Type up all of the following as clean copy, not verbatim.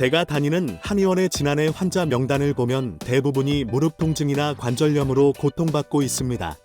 제가 다니는 한의원의 지난해 환자 명단을 보면 대부분이 무릎 통증이나 관절염으로 고통받고 있습니다.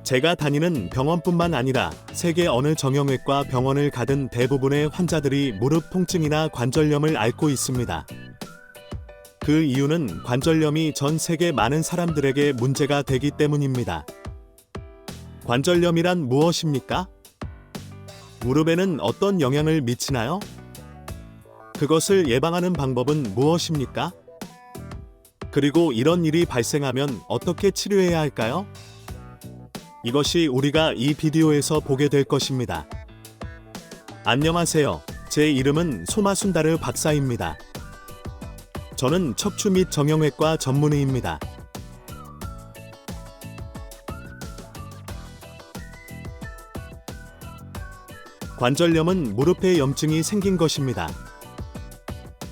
제가 다니는 병원뿐만 아니라 세계 어느 정형외과 병원을 가든 대부분의 환자들이 무릎 통증이나 관절염을 앓고 있습니다. 그 이유는 관절염이 전 세계 많은 사람들에게 문제가 되기 때문입니다. 관절염이란 무엇입니까? 무릎에는 어떤 영향을 미치나요? 그것을 예방하는 방법은 무엇입니까? 그리고 이런 일이 발생하면 어떻게 치료해야 할까요? 이것이 우리가 이 비디오에서 보게 될 것입니다. 안녕하세요. 제 이름은 소마순다르 박사입니다. 저는 척추 및 정형외과 전문의입니다. 관절염은 무릎에 염증이 생긴 것입니다.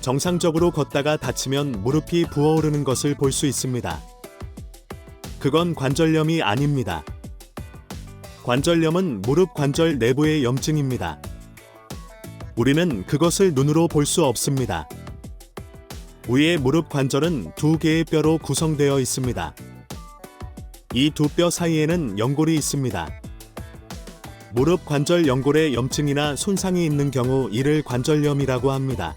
정상적으로 걷다가 다치면 무릎이 부어오르는 것을 볼 수 있습니다. 그건 관절염이 아닙니다. 관절염은 무릎 관절 내부의 염증입니다. 우리는 그것을 눈으로 볼 수 없습니다. 위의 무릎 관절은 두 개의 뼈로 구성되어 있습니다. 이 두 뼈 사이에는 연골이 있습니다. 무릎 관절 연골에 염증이나 손상이 있는 경우 이를 관절염이라고 합니다.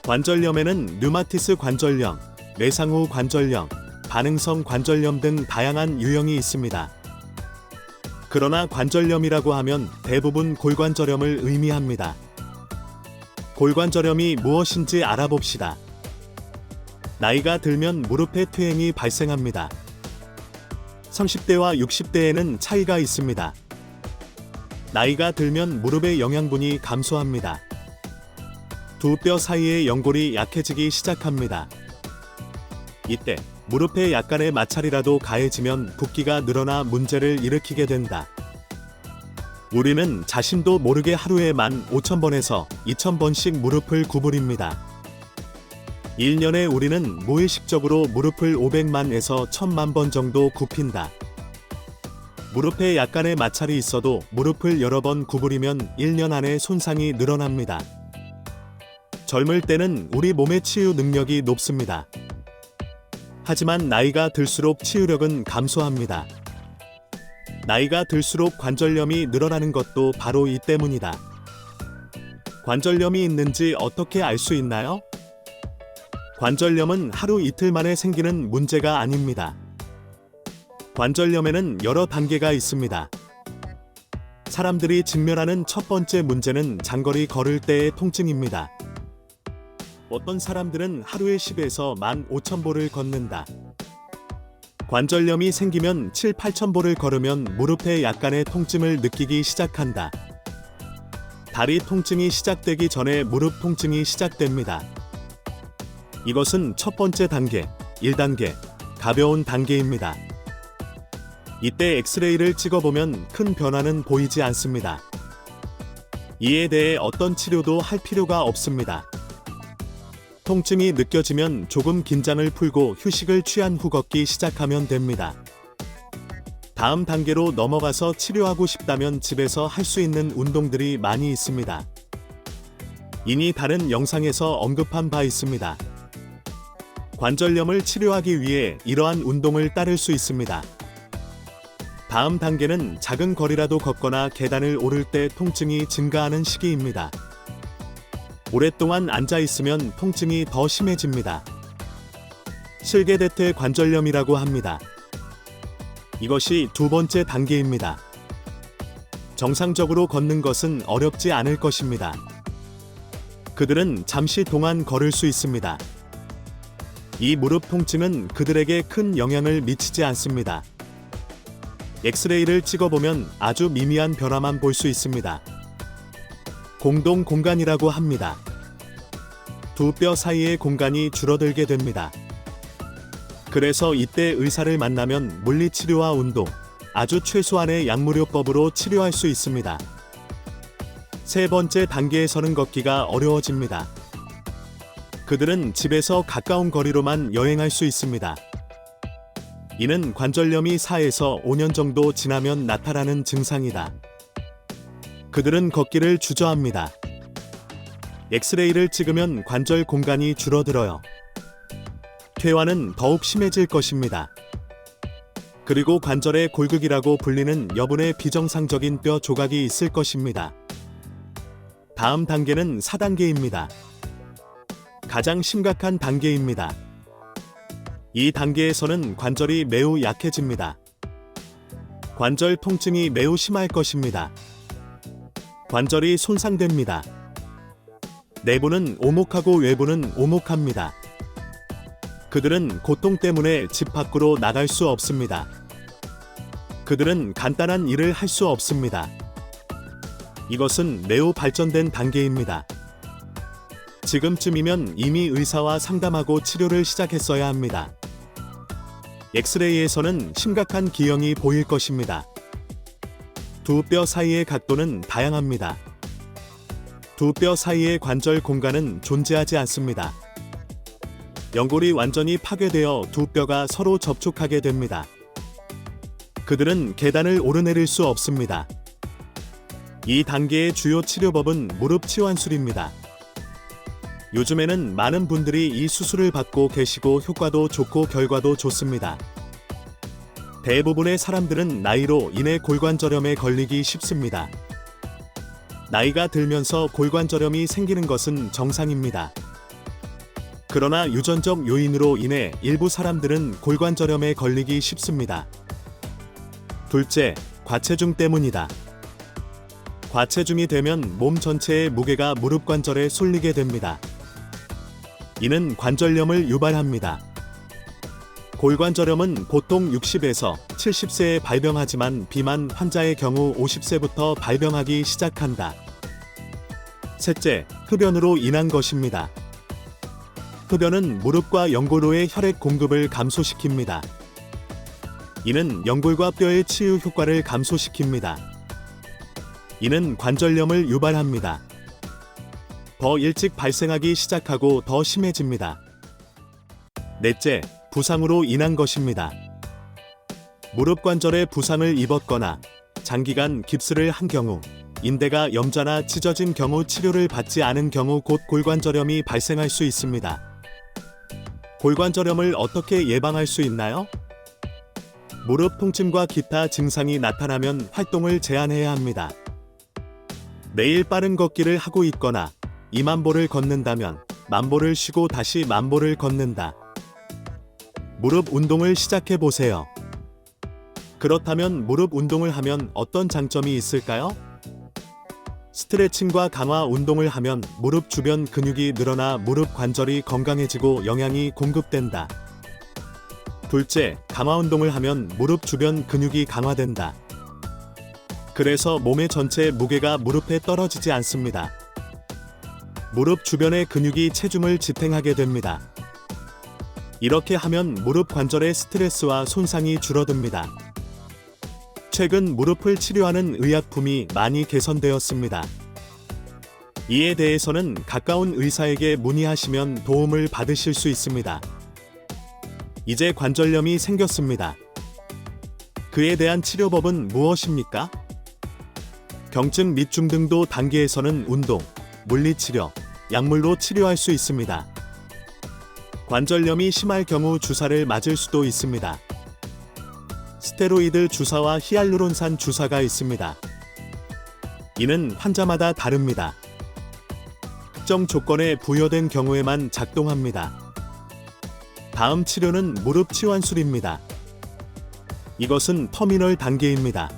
관절염에는 류마티스 관절염, 매상후 관절염, 반응성 관절염 등 다양한 유형이 있습니다. 그러나 관절염이라고 하면 대부분 골관절염을 의미합니다. 골관절염이 무엇인지 알아봅시다. 나이가 들면 무릎에 퇴행이 발생합니다. 30대와 60대에는 차이가 있습니다. 나이가 들면 무릎의 영양분이 감소합니다. 두 뼈 사이의 연골이 약해지기 시작합니다. 이때 무릎에 약간의 마찰이라도 가해지면 붓기가 늘어나 문제를 일으키게 된다. 우리는 자신도 모르게 하루에 15,000번에서 2,000번씩 무릎을 구부립니다. 1년에 우리는 무의식적으로 무릎을 500만에서 1,000만 번 정도 굽힌다. 무릎에 약간의 마찰이 있어도 무릎을 여러 번 구부리면 1년 안에 손상이 늘어납니다. 젊을 때는 우리 몸의 치유 능력이 높습니다. 하지만 나이가 들수록 치유력은 감소합니다. 나이가 들수록 관절염이 늘어나는 것도 바로 이 때문이다. 관절염이 있는지 어떻게 알 수 있나요? 관절염은 하루 이틀 만에 생기는 문제가 아닙니다. 관절염에는 여러 단계가 있습니다. 사람들이 직면하는 첫 번째 문제는 장거리 걸을 때의 통증입니다. 어떤 사람들은 하루에 10에서 15,000보를 걷는다. 관절염이 생기면 7, 8,000보를 걸으면 무릎에 약간의 통증을 느끼기 시작한다. 다리 통증이 시작되기 전에 무릎 통증이 시작됩니다. 이것은 첫 번째 단계, 1단계, 가벼운 단계입니다. 이때 엑스레이를 찍어보면 큰 변화는 보이지 않습니다. 이에 대해 어떤 치료도 할 필요가 없습니다. 통증이 느껴지면 조금 긴장을 풀고 휴식을 취한 후 걷기 시작하면 됩니다. 다음 단계로 넘어가서 치료하고 싶다면 집에서 할 수 있는 운동들이 많이 있습니다. 이미 다른 영상에서 언급한 바 있습니다. 관절염을 치료하기 위해 이러한 운동을 따를 수 있습니다. 다음 단계는 작은 거리라도 걷거나 계단을 오를 때 통증이 증가하는 시기입니다. 오랫동안 앉아 있으면 통증이 더 심해집니다. 실개대퇴 관절염이라고 합니다. 이것이 두 번째 단계입니다. 정상적으로 걷는 것은 어렵지 않을 것입니다. 그들은 잠시 동안 걸을 수 있습니다. 이 무릎 통증은 그들에게 큰 영향을 미치지 않습니다. 엑스레이를 찍어보면 아주 미미한 변화만 볼 수 있습니다. 공동 공간이라고 합니다. 두 뼈 사이의 공간이 줄어들게 됩니다. 그래서 이때 의사를 만나면 물리치료와 운동, 아주 최소한의 약물요법으로 치료할 수 있습니다. 세 번째 단계에서는 걷기가 어려워집니다. 그들은 집에서 가까운 거리로만 여행할 수 있습니다. 이는 관절염이 4에서 5년 정도 지나면 나타나는 증상이다. 그들은 걷기를 주저합니다. 엑스레이를 찍으면 관절 공간이 줄어들어요. 퇴화는 더욱 심해질 것입니다. 그리고 관절의 골극이라고 불리는 여분의 비정상적인 뼈 조각이 있을 것입니다. 다음 단계는 4단계입니다. 가장 심각한 단계입니다. 이 단계에서는 관절이 매우 약해집니다. 관절 통증이 매우 심할 것입니다. 관절이 손상됩니다. 내부는 오목하고 외부는 오목합니다. 그들은 고통 때문에 집 밖으로 나갈 수 없습니다. 그들은 간단한 일을 할 수 없습니다. 이것은 매우 발전된 단계입니다. 지금쯤이면 이미 의사와 상담하고 치료를 시작했어야 합니다. 엑스레이에서는 심각한 기형이 보일 것입니다. 두 뼈 사이의 각도는 다양합니다. 두 뼈 사이의 관절 공간은 존재하지 않습니다. 연골이 완전히 파괴되어 두 뼈가 서로 접촉하게 됩니다. 그들은 계단을 오르내릴 수 없습니다. 이 단계의 주요 치료법은 무릎 치환술입니다. 요즘에는 많은 분들이 이 수술을 받고 계시고 효과도 좋고 결과도 좋습니다. 대부분의 사람들은 나이로 인해 골관절염에 걸리기 쉽습니다. 나이가 들면서 골관절염이 생기는 것은 정상입니다. 그러나 유전적 요인으로 인해 일부 사람들은 골관절염에 걸리기 쉽습니다. 둘째, 과체중 때문이다. 과체중이 되면 몸 전체의 무게가 무릎 관절에 쏠리게 됩니다. 이는 관절염을 유발합니다. 골관절염은 보통 60에서 70세에 발병하지만 비만 환자의 경우 50세부터 발병하기 시작한다. 셋째, 흡연으로 인한 것입니다. 흡연은 무릎과 연골로의 혈액 공급을 감소시킵니다. 이는 연골과 뼈의 치유 효과를 감소시킵니다. 이는 관절염을 유발합니다. 더 일찍 발생하기 시작하고 더 심해집니다. 넷째, 부상으로 인한 것입니다. 무릎 관절에 부상을 입었거나 장기간 깁스를 한 경우, 인대가 염좌나 찢어진 경우 치료를 받지 않은 경우 곧 골관절염이 발생할 수 있습니다. 골관절염을 어떻게 예방할 수 있나요? 무릎 통증과 기타 증상이 나타나면 활동을 제한해야 합니다. 매일 빠른 걷기를 하고 있거나 2만보를 걷는다면 만보를 쉬고 다시 만보를 걷는다. 무릎 운동을 시작해 보세요. 그렇다면 무릎 운동을 하면 어떤 장점이 있을까요? 스트레칭과 강화 운동을 하면 무릎 주변 근육이 늘어나 무릎 관절이 건강해지고 영양이 공급된다. 둘째, 강화 운동을 하면 무릎 주변 근육이 강화된다. 그래서 몸의 전체 무게가 무릎에 떨어지지 않습니다. 무릎 주변의 근육이 체중을 지탱하게 됩니다. 이렇게 하면 무릎 관절의 스트레스와 손상이 줄어듭니다. 최근 무릎을 치료하는 의약품이 많이 개선되었습니다. 이에 대해서는 가까운 의사에게 문의하시면 도움을 받으실 수 있습니다. 이제 관절염이 생겼습니다. 그에 대한 치료법은 무엇입니까? 경증 및 중등도 단계에서는 운동, 물리치료, 약물로 치료할 수 있습니다. 관절염이 심할 경우 주사를 맞을 수도 있습니다. 스테로이드 주사와 히알루론산 주사가 있습니다. 이는 환자마다 다릅니다. 특정 조건에 부여된 경우에만 작동합니다. 다음 치료는 무릎 치환술입니다. 이것은 터미널 단계입니다.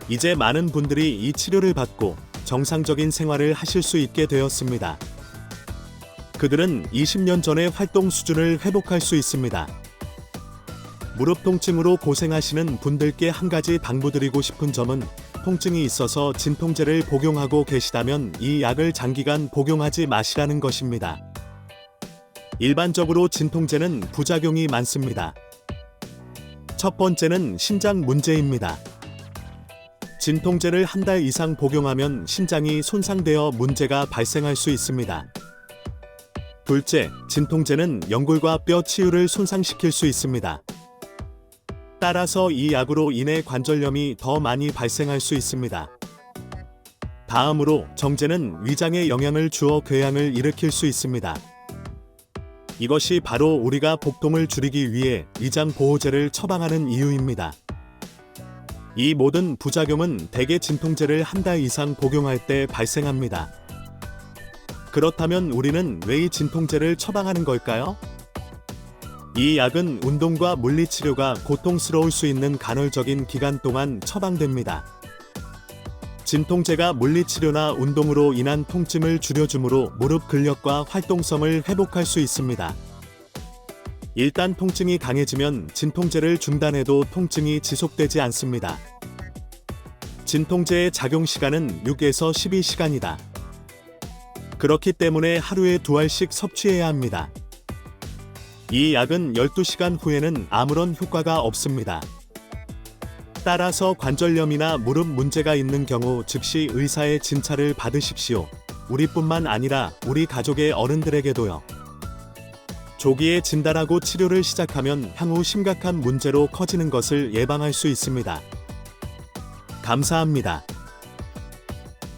이제 많은 분들이 이 치료를 받고 정상적인 생활을 하실 수 있게 되었습니다. 그들은 20년 전의 활동 수준을 회복할 수 있습니다. 무릎 통증으로 고생하시는 분들께 한 가지 당부드리고 싶은 점은 통증이 있어서 진통제를 복용하고 계시다면 이 약을 장기간 복용하지 마시라는 것입니다. 일반적으로 진통제는 부작용이 많습니다. 첫 번째는 신장 문제입니다. 진통제를 한 달 이상 복용하면 신장이 손상되어 문제가 발생할 수 있습니다. 둘째, 진통제는 연골과 뼈 치유를 손상시킬 수 있습니다. 따라서 이 약으로 인해 관절염이 더 많이 발생할 수 있습니다. 다음으로 정제는 위장에 영향을 주어 궤양을 일으킬 수 있습니다. 이것이 바로 우리가 복통을 줄이기 위해 위장 보호제를 처방하는 이유입니다. 이 모든 부작용은 대개 진통제를 한 달 이상 복용할 때 발생합니다. 그렇다면 우리는 왜 이 진통제를 처방하는 걸까요? 이 약은 운동과 물리치료가 고통스러울 수 있는 간헐적인 기간 동안 처방됩니다. 진통제가 물리치료나 운동으로 인한 통증을 줄여주므로 무릎 근력과 활동성을 회복할 수 있습니다. 일단 통증이 강해지면 진통제를 중단해도 통증이 지속되지 않습니다. 진통제의 작용 시간은 6에서 12시간이다. 그렇기 때문에 하루에 2알씩 섭취해야 합니다. 이 약은 12시간 후에는 아무런 효과가 없습니다. 따라서 관절염이나 무릎 문제가 있는 경우 즉시 의사의 진찰을 받으십시오. 우리뿐만 아니라 우리 가족의 어른들에게도요. 조기에 진단하고 치료를 시작하면 향후 심각한 문제로 커지는 것을 예방할 수 있습니다. 감사합니다.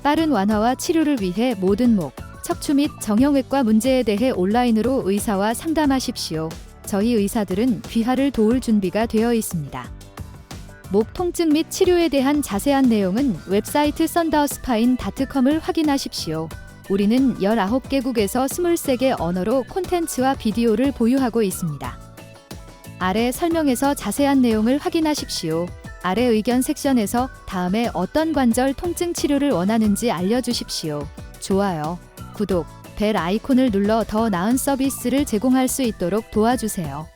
빠른 완화와 치료를 위해 모든 목, 척추 및 정형외과 문제에 대해 온라인으로 의사와 상담하십시오. 저희 의사들은 귀하를 도울 준비가 되어 있습니다. 목 통증 및 치료에 대한 자세한 내용은 웹사이트 sundaospain.com을 확인하십시오. 우리는 19개국에서 23개 언어로 콘텐츠와 비디오를 보유하고 있습니다. 아래 설명에서 자세한 내용을 확인하십시오. 아래 의견 섹션에서 다음에 어떤 관절 통증 치료를 원하는지 알려주십시오. 좋아요, 구독, 벨 아이콘을 눌러 더 나은 서비스를 제공할 수 있도록 도와주세요.